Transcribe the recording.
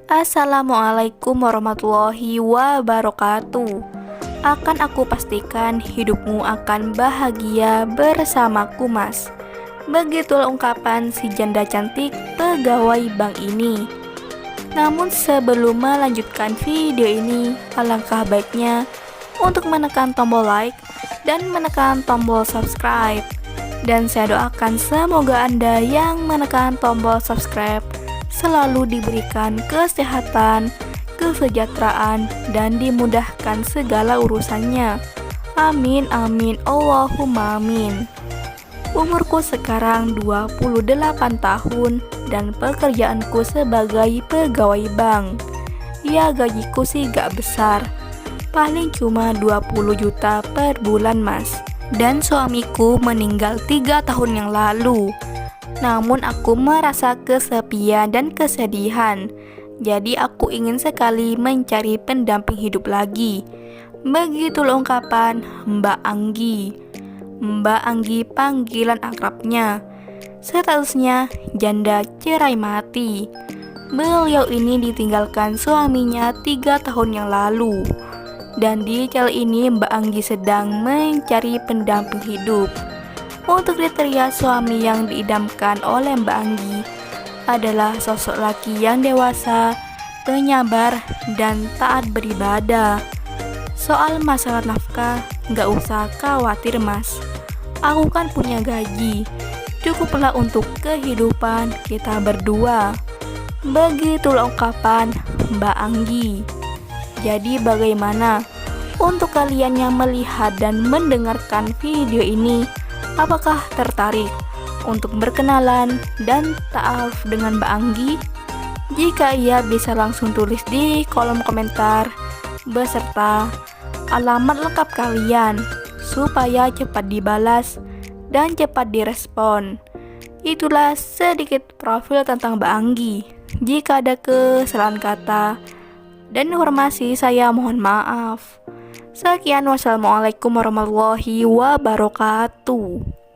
Assalamualaikum warahmatullahi wabarakatuh. Akan aku pastikan hidupmu akan bahagia bersamaku, Mas. Begitulah ungkapan si janda cantik pegawai bank ini. Namun sebelum melanjutkan video ini, alangkah baiknya untuk menekan tombol like dan menekan tombol subscribe. Dan saya doakan semoga Anda yang menekan tombol subscribe selalu diberikan kesehatan, kesejahteraan, dan dimudahkan segala urusannya. Amin, amin, Allahumma amin. Umurku sekarang 28 tahun dan pekerjaanku sebagai pegawai bank. Ya, gajiku sih gak besar, paling cuma 20 juta per bulan, Mas. Dan suamiku meninggal 3 tahun yang lalu. Namun aku merasa kesepian dan kesedihan. Jadi aku ingin sekali mencari pendamping hidup lagi. Begitulah ungkapan Mbak Anggi. Mbak Anggi panggilan akrabnya. Statusnya janda cerai mati. Beliau ini ditinggalkan suaminya 3 tahun yang lalu. Dan di channel ini Mbak Anggi sedang mencari pendamping hidup. Untuk kriteria suami yang diidamkan oleh Mbak Anggi adalah sosok laki yang dewasa, penyabar, dan taat beribadah. Soal masalah nafkah, gak usah khawatir, Mas. Aku kan punya gaji, cukuplah untuk kehidupan kita berdua. Begitulah ungkapan Mbak Anggi. Jadi bagaimana untuk kalian yang melihat dan mendengarkan video ini? Apakah tertarik untuk berkenalan dan ta'aruf dengan Mbak Anggi? Jika iya, bisa langsung tulis di kolom komentar beserta alamat lengkap kalian supaya cepat dibalas dan cepat direspon. Itulah sedikit profil tentang Mbak Anggi. Jika ada kesalahan kata dan informasi, saya mohon maaf. Sekian, wassalamualaikum warahmatullahi wabarakatuh.